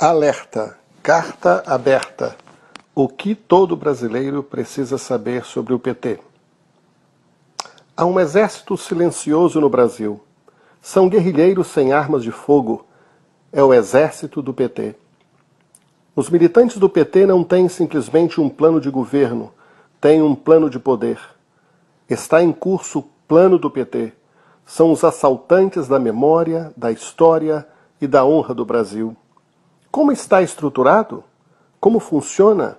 Alerta, carta aberta. O que todo brasileiro precisa saber sobre o PT? Há um exército silencioso no Brasil. São guerrilheiros sem armas de fogo. É o exército do PT. Os militantes do PT não têm simplesmente um plano de governo, têm um plano de poder. Está em curso o plano do PT. São os assaltantes da memória, da história e da honra do Brasil. Como está estruturado? Como funciona?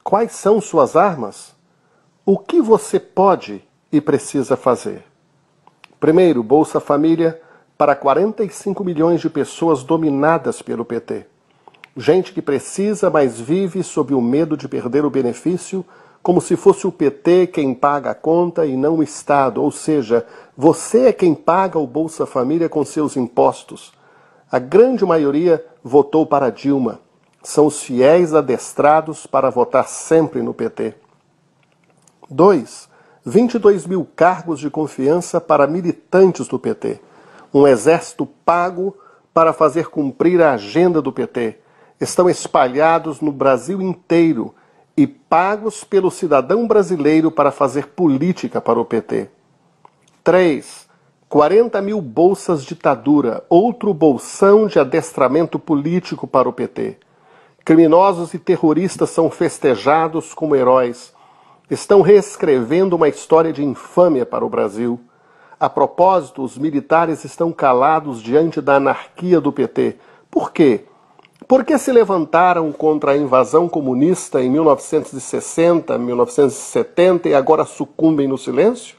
Quais são suas armas? O que você pode e precisa fazer? Primeiro, Bolsa Família para 45 milhões de pessoas dominadas pelo PT. Gente que precisa, mas vive sob o medo de perder o benefício, como se fosse o PT quem paga a conta e não o Estado. Ou seja, você é quem paga o Bolsa Família com seus impostos. A grande maioria votou para Dilma. São os fiéis adestrados para votar sempre no PT. 2. 22 mil cargos de confiança para militantes do PT. Um exército pago para fazer cumprir a agenda do PT. Estão espalhados no Brasil inteiro e pagos pelo cidadão brasileiro para fazer política para o PT. 3. 40 mil bolsas ditadura, outro bolsão de adestramento político para o PT. Criminosos e terroristas são festejados como heróis. Estão reescrevendo uma história de infâmia para o Brasil. A propósito, os militares estão calados diante da anarquia do PT. Por quê? Porque se levantaram contra a invasão comunista em 1960, 1970 e agora sucumbem no silêncio?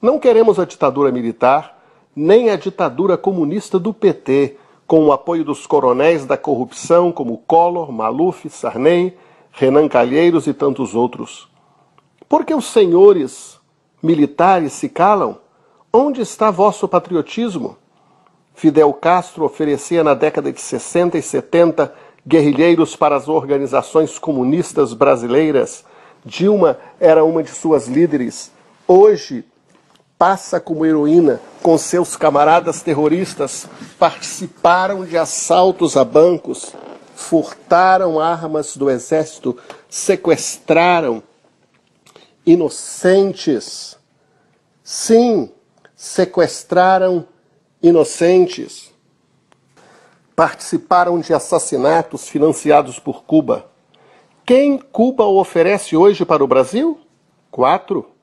Não queremos a ditadura militar, nem a ditadura comunista do PT, com o apoio dos coronéis da corrupção como Collor, Maluf, Sarney, Renan Calheiros e tantos outros. Por que os senhores militares se calam? Onde está vosso patriotismo? Fidel Castro oferecia na década de 60 e 70 guerrilheiros para as organizações comunistas brasileiras. Dilma era uma de suas líderes. Hoje passa como heroína com seus camaradas terroristas, participaram de assaltos a bancos, furtaram armas do exército, sequestraram inocentes. Sim, sequestraram inocentes. Participaram de assassinatos financiados por Cuba. Quem Cuba oferece hoje para o Brasil? 4.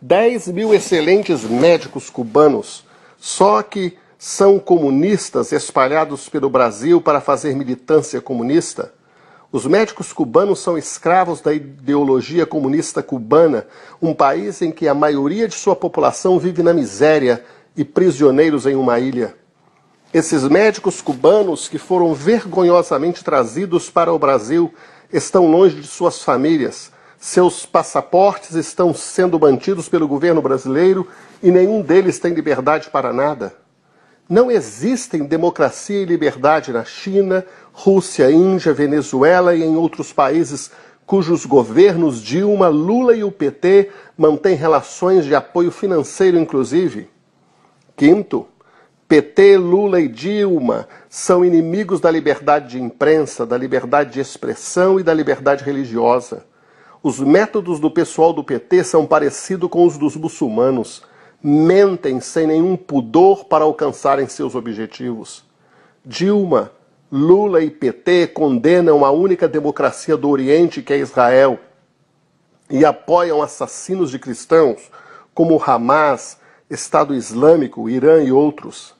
10 mil excelentes médicos cubanos, só que são comunistas espalhados pelo Brasil para fazer militância comunista. Os médicos cubanos são escravos da ideologia comunista cubana, um país em que a maioria de sua população vive na miséria e prisioneiros em uma ilha. Esses médicos cubanos que foram vergonhosamente trazidos para o Brasil estão longe de suas famílias. Seus passaportes estão sendo mantidos pelo governo brasileiro e nenhum deles tem liberdade para nada. Não existem democracia e liberdade na China, Rússia, Índia, Venezuela e em outros países cujos governos Dilma, Lula e o PT mantêm relações de apoio financeiro, inclusive. 5. PT, Lula e Dilma são inimigos da liberdade de imprensa, da liberdade de expressão e da liberdade religiosa. Os métodos do pessoal do PT são parecidos com os dos muçulmanos. Mentem sem nenhum pudor para alcançarem seus objetivos. Dilma, Lula e PT condenam a única democracia do Oriente, que é Israel, e apoiam assassinos de cristãos como Hamas, Estado Islâmico, Irã e outros.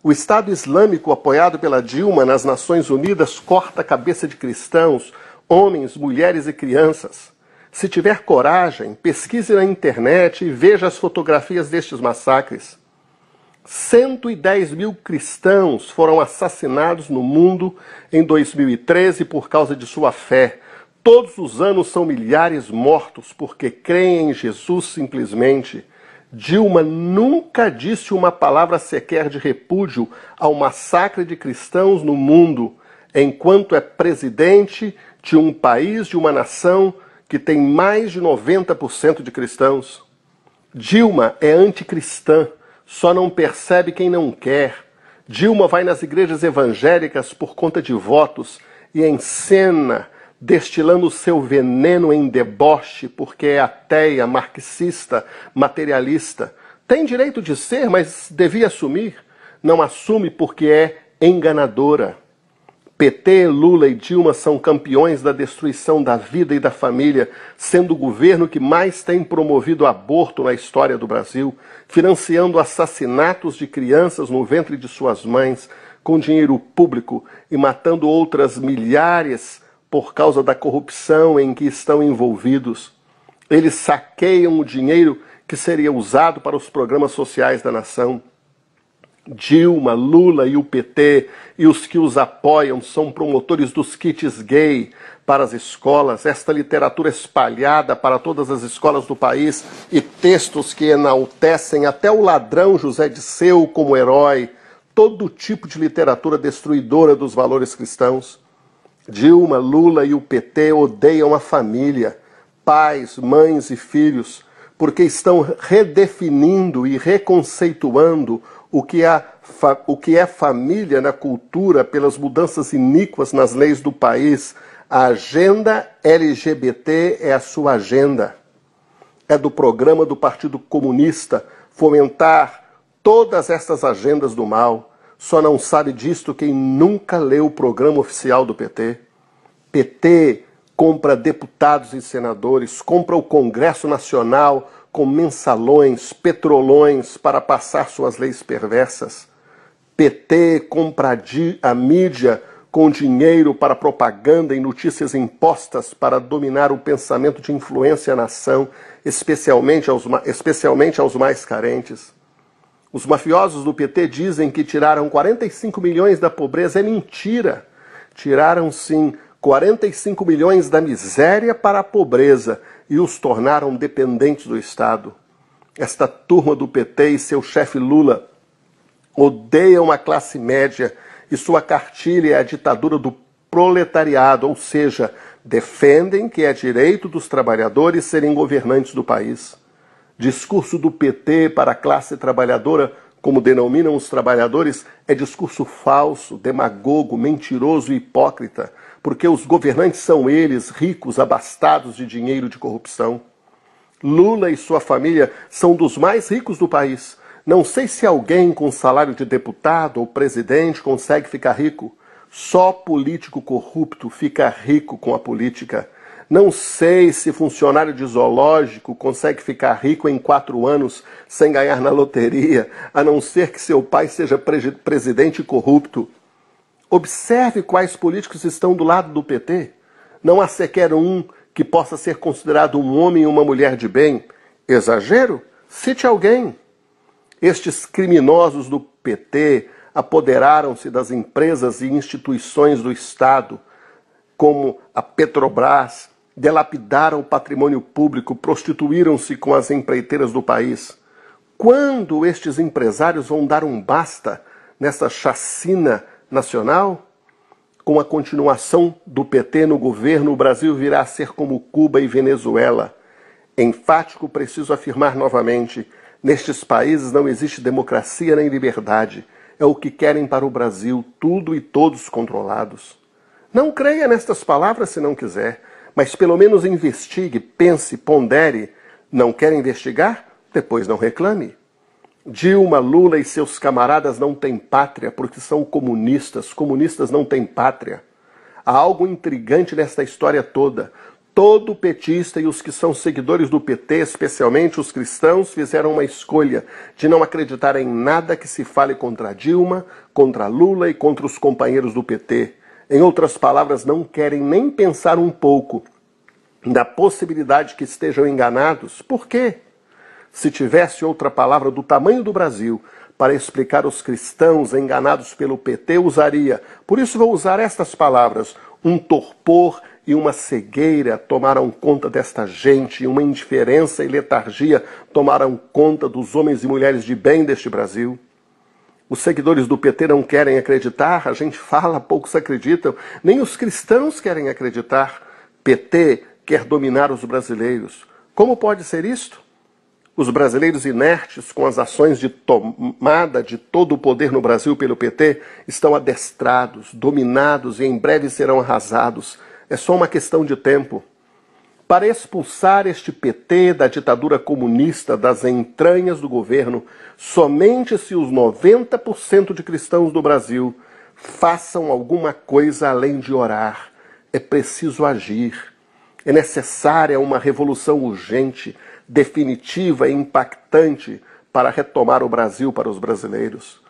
O Estado Islâmico, apoiado pela Dilma nas Nações Unidas, corta a cabeça de cristãos, homens, mulheres e crianças. Se tiver coragem, pesquise na internet e veja as fotografias destes massacres. 110 mil cristãos foram assassinados no mundo em 2013 por causa de sua fé. Todos os anos são milhares mortos porque creem em Jesus simplesmente. Dilma nunca disse uma palavra sequer de repúdio ao massacre de cristãos no mundo, enquanto é presidente de um país, de uma nação que tem mais de 90% de cristãos. Dilma é anticristã, só não percebe quem não quer. Dilma vai nas igrejas evangélicas por conta de votos e encena, destilando seu veneno em deboche, porque é ateia, marxista, materialista. Tem direito de ser, mas devia assumir. Não assume porque é enganadora. PT, Lula e Dilma são campeões da destruição da vida e da família, sendo o governo que mais tem promovido aborto na história do Brasil, financiando assassinatos de crianças no ventre de suas mães com dinheiro público e matando outras milhares por causa da corrupção em que estão envolvidos. Eles saqueiam o dinheiro que seria usado para os programas sociais da nação. Dilma, Lula e o PT e os que os apoiam são promotores dos kits gay para as escolas, esta literatura espalhada para todas as escolas do país e textos que enaltecem até o ladrão José Disseu como herói, todo tipo de literatura destruidora dos valores cristãos. Dilma, Lula e o PT odeiam a família, pais, mães e filhos, porque estão redefinindo e reconceituando o que é família na cultura pelas mudanças iníquas nas leis do país. A agenda LGBT é a sua agenda. É do programa do Partido Comunista fomentar todas estas agendas do mal. Só não sabe disto quem nunca leu o programa oficial do PT. PT compra deputados e senadores, compra o Congresso Nacional com mensalões, petrolões para passar suas leis perversas. PT compra a mídia com dinheiro para propaganda e notícias impostas para dominar o pensamento de influência à nação, especialmente aos mais carentes. Os mafiosos do PT dizem que tiraram 45 milhões da pobreza. É mentira. Tiraram, sim, 45 milhões da miséria para a pobreza e os tornaram dependentes do Estado. Esta turma do PT e seu chefe Lula odeiam a classe média e sua cartilha é a ditadura do proletariado, ou seja, defendem que é direito dos trabalhadores serem governantes do país. Discurso do PT para a classe trabalhadora, como denominam os trabalhadores, é discurso falso, demagogo, mentiroso e hipócrita, porque os governantes são eles, ricos, abastados de dinheiro de corrupção. Lula e sua família são dos mais ricos do país. Não sei se alguém com salário de deputado ou presidente consegue ficar rico. Só político corrupto fica rico com a política. Não sei se funcionário de zoológico consegue ficar rico em 4 anos sem ganhar na loteria, a não ser que seu pai seja presidente corrupto. Observe quais políticos estão do lado do PT. Não há sequer um que possa ser considerado um homem e uma mulher de bem. Exagero? Cite alguém. Estes criminosos do PT apoderaram-se das empresas e instituições do Estado, como a Petrobras, dilapidaram o patrimônio público, prostituíram-se com as empreiteiras do país. Quando estes empresários vão dar um basta nessa chacina nacional? Com a continuação do PT no governo, o Brasil virá a ser como Cuba e Venezuela. Enfático, preciso afirmar novamente, nestes países não existe democracia nem liberdade. É o que querem para o Brasil, tudo e todos controlados. Não creia nestas palavras se não quiser, mas pelo menos investigue, pense, pondere. Não quer investigar? Depois não reclame. Dilma, Lula e seus camaradas não têm pátria porque são comunistas. Comunistas não têm pátria. Há algo intrigante nesta história toda. Todo petista e os que são seguidores do PT, especialmente os cristãos, fizeram uma escolha de não acreditar em nada que se fale contra Dilma, contra Lula e contra os companheiros do PT. Em outras palavras, não querem nem pensar um pouco da possibilidade que estejam enganados. Por quê? Se tivesse outra palavra do tamanho do Brasil para explicar os cristãos enganados pelo PT, usaria. Por isso vou usar estas palavras. Um torpor e uma cegueira tomaram conta desta gente, e uma indiferença e letargia tomaram conta dos homens e mulheres de bem deste Brasil. Os seguidores do PT não querem acreditar, a gente fala, poucos acreditam, nem os cristãos querem acreditar. PT quer dominar os brasileiros. Como pode ser isto? Os brasileiros inertes com as ações de tomada de todo o poder no Brasil pelo PT estão adestrados, dominados e em breve serão arrasados. É só uma questão de tempo. Para expulsar este PT da ditadura comunista das entranhas do governo, somente se os 90% de cristãos do Brasil façam alguma coisa além de orar. É preciso agir. É necessária uma revolução urgente, definitiva e impactante para retomar o Brasil para os brasileiros.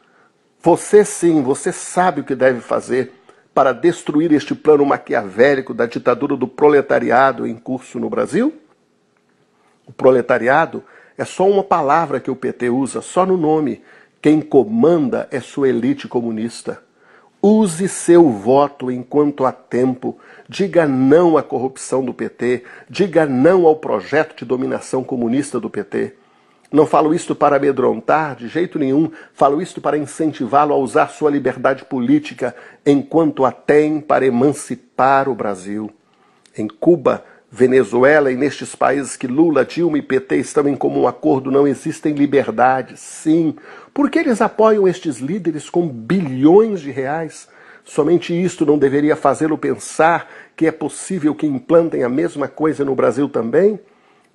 Você sim, você sabe o que deve fazer para destruir este plano maquiavélico da ditadura do proletariado em curso no Brasil? O proletariado é só uma palavra que o PT usa, só no nome. Quem comanda é sua elite comunista. Use seu voto enquanto há tempo. Diga não à corrupção do PT. Diga não ao projeto de dominação comunista do PT. Não falo isto para amedrontar, de jeito nenhum. Falo isto para incentivá-lo a usar sua liberdade política enquanto a tem para emancipar o Brasil. Em Cuba, Venezuela e nestes países que Lula, Dilma e PT estão em comum acordo não existem liberdades, sim. Por que eles apoiam estes líderes com bilhões de reais? Somente isto não deveria fazê-lo pensar que é possível que implantem a mesma coisa no Brasil também?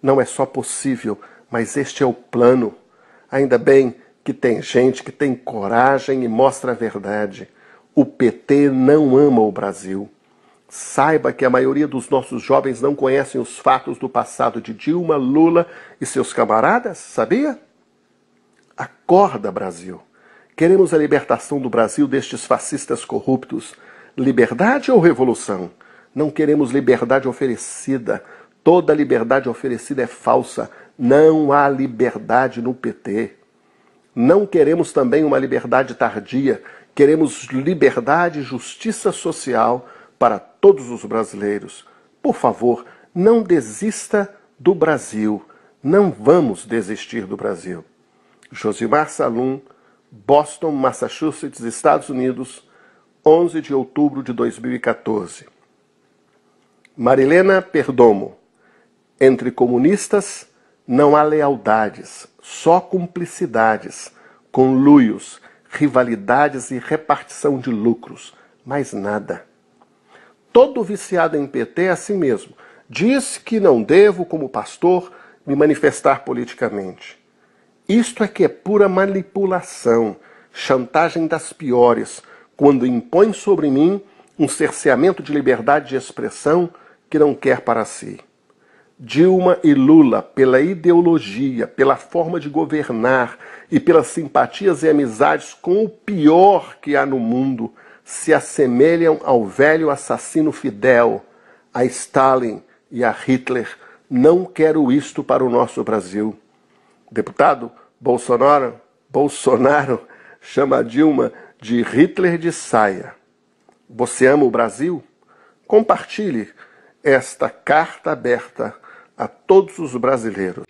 Não é só possível, mas este é o plano. Ainda bem que tem gente que tem coragem e mostra a verdade. O PT não ama o Brasil. Saiba que a maioria dos nossos jovens não conhecem os fatos do passado de Dilma, Lula e seus camaradas, sabia? Acorda, Brasil. Queremos a libertação do Brasil destes fascistas corruptos. Liberdade ou revolução? Não queremos liberdade oferecida. Toda liberdade oferecida é falsa. Não há liberdade no PT. Não queremos também uma liberdade tardia. Queremos liberdade e justiça social para todos os brasileiros. Por favor, não desista do Brasil. Não vamos desistir do Brasil. Josimar Salum, Boston, Massachusetts, Estados Unidos, 11 de outubro de 2014. Marilena Perdomo. Entre comunistas não há lealdades, só cumplicidades, conluios, rivalidades e repartição de lucros. Mais nada. Todo viciado em PT é assim mesmo. Diz que não devo, como pastor, me manifestar politicamente. Isto é que é pura manipulação, chantagem das piores, quando impõe sobre mim um cerceamento de liberdade de expressão que não quer para si. Dilma e Lula, pela ideologia, pela forma de governar e pelas simpatias e amizades com o pior que há no mundo, se assemelham ao velho assassino Fidel, a Stalin e a Hitler. Não quero isto para o nosso Brasil. Deputado Bolsonaro chama a Dilma de Hitler de saia. Você ama o Brasil? Compartilhe esta carta aberta a todos os brasileiros.